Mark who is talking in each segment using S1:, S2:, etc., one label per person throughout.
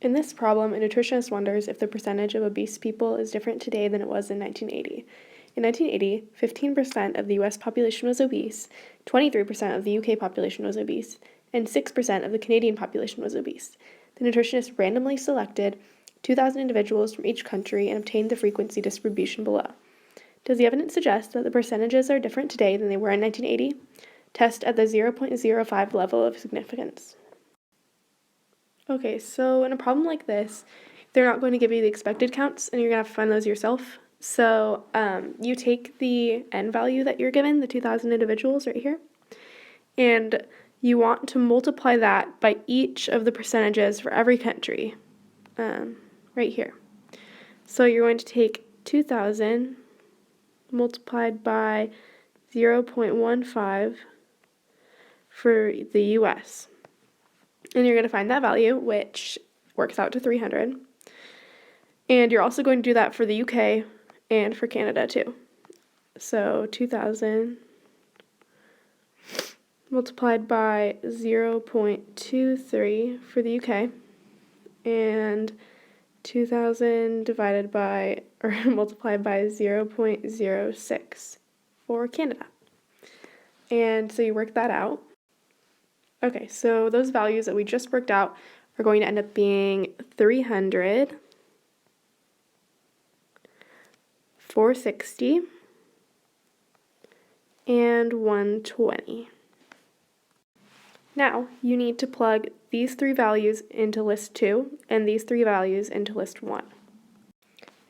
S1: In this problem, a nutritionist wonders if the percentage of obese people is different today than it was in 1980. In 1980, 15% of the US population was obese, 23% of the UK population was obese, and 6% of the Canadian population was obese. The nutritionist randomly selected 2,000 individuals from each country and obtained the frequency distribution below. Does the evidence suggest that the percentages are different today than they were in 1980? Test at the 0.05 level of significance. Okay, so in a problem like this, they're not going to give you the expected counts, and you're going to have to find those yourself. So you take the n value that you're given, the 2,000 individuals right here, and you want to multiply that by each of the percentages for every country, right here. So you're going to take 2,000 multiplied by 0.15 for the US. And you're going to find that value, which works out to 300. And you're also going to do that for the UK and for Canada too. So 2,000 multiplied by 0.23 for the UK and 2,000 divided by, or multiplied by 0.06 for Canada. And so you work that out. Okay, so those values that we just worked out are going to end up being 300, 460, and 120. Now, you need to plug these three values into list 2 and these three values into list 1.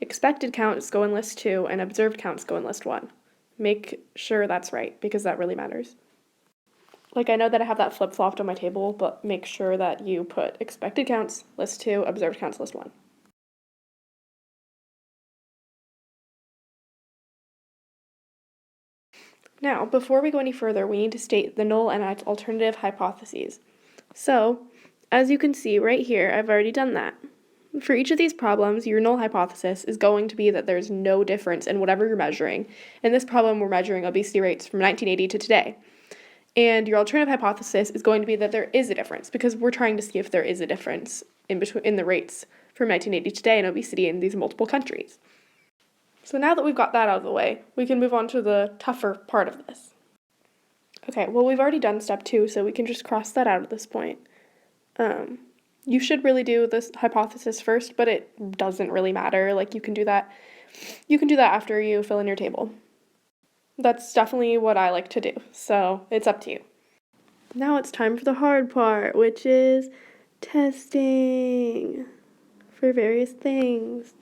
S1: Expected counts go in list 2 and observed counts go in list 1. Make sure that's right, because that really matters. Like, I know that I have that flip-flopped on my table, but make sure that you put expected counts, list 2, observed counts, list 1. Now, before we go any further, we need to state the null and alternative hypotheses. So, as you can see right here, I've already done that. For each of these problems, your null hypothesis is going to be that there's no difference in whatever you're measuring. In this problem, we're measuring obesity rates from 1980 to today. And your alternative hypothesis is going to be that there is a difference, because we're trying to see if there is a difference in the rates from 1980 to today in obesity in these multiple countries. So now that we've got that out of the way, we can move on to the tougher part of this. Okay, well, we've already done step 2, so we can just cross that out at this point. You should really do this hypothesis first, but it doesn't really matter. Like, you can do that after you fill in your table. That's definitely what I like to do, so it's up to you. Now it's time for the hard part, which is testing for various things.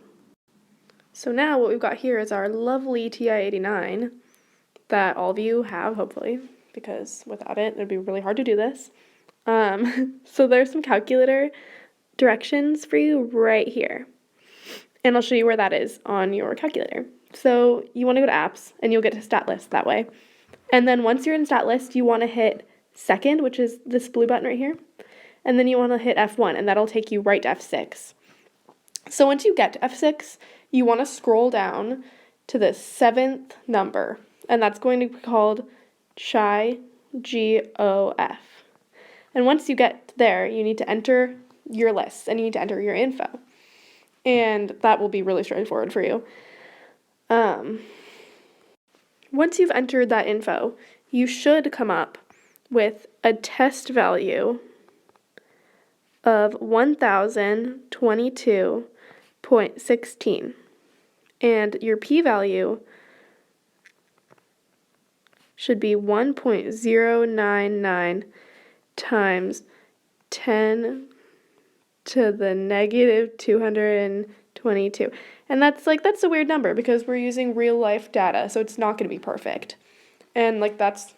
S1: So now what we've got here is our lovely TI-89 that all of you have, hopefully, because without it, it'd be really hard to do this. So there's some calculator directions for you right here. And I'll show you where that is on your calculator. So you want to go to apps, and you'll get to stat list that way. And then once you're in stat list, you want to hit second, which is this blue button right here. And then you want to hit F1, and that'll take you right to F6. So once you get to F6, you want to scroll down to the 7th number, and that's going to be called GOF. And once you get there, you need to enter your lists, and you need to enter your info. And that will be really straightforward for you. Once you've entered that info, you should come up with a test value of 1022.16. And your p-value should be 1.099 times 10 to the negative 222. And that's a weird number because we're using real life data, so it's not going to be perfect. And that's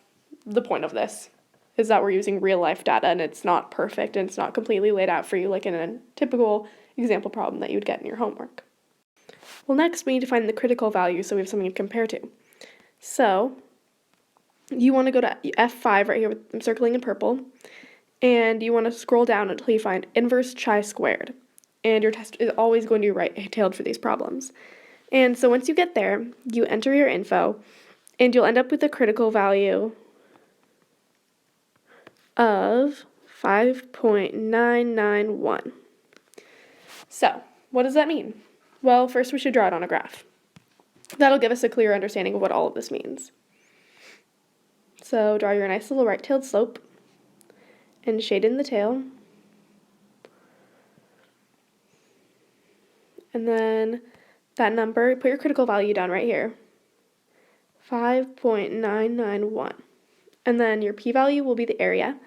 S1: the point of this, is that we're using real life data and it's not perfect and it's not completely laid out for you like in a typical example problem that you'd get in your homework. Well, next we need to find the critical value so we have something to compare to. So you want to go to F5 right here, I'm circling in purple, and you want to scroll down until you find inverse chi-squared. And your test is always going to be right-tailed for these problems. And so once you get there, you enter your info, and you'll end up with a critical value of 5.991. So, what does that mean? Well, first we should draw it on a graph. That'll give us a clear understanding of what all of this means. So, draw your nice little right-tailed slope and shade in the tail. And then that number, put your critical value down right here, 5.991. And then your p-value will be the area.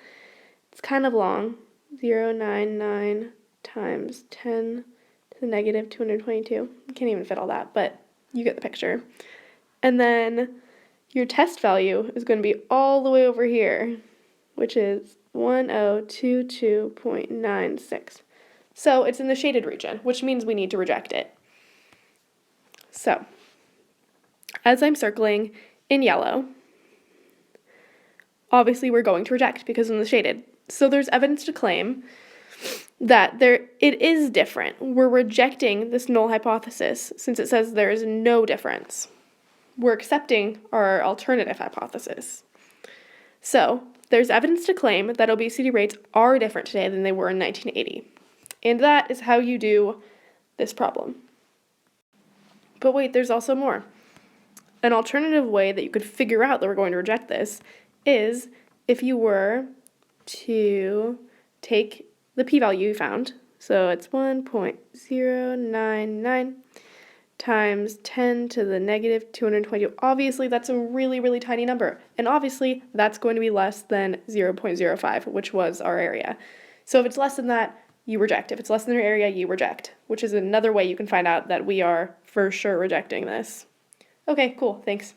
S1: It's kind of long, 0.99 times 10 to the negative 222. You can't even fit all that, but you get the picture. And then your test value is going to be all the way over here, which is 1022.96. So it's in the shaded region, which means we need to reject it. So, as I'm circling in yellow, obviously we're going to reject because it's in the shaded. So there's evidence to claim that it is different. We're rejecting this null hypothesis since it says there is no difference. We're accepting our alternative hypothesis. So there's evidence to claim that obesity rates are different today than they were in 1980. And that is how you do this problem. But wait, there's also more. An alternative way that you could figure out that we're going to reject this is if you were to take the p-value you found, so it's 1.099 times 10 to the negative 222. Obviously, that's a really, really tiny number. And obviously, that's going to be less than 0.05, which was our area. So if it's less than that, you reject. If it's less than your area, you reject, which is another way you can find out that we are for sure rejecting this. Okay, cool, thanks.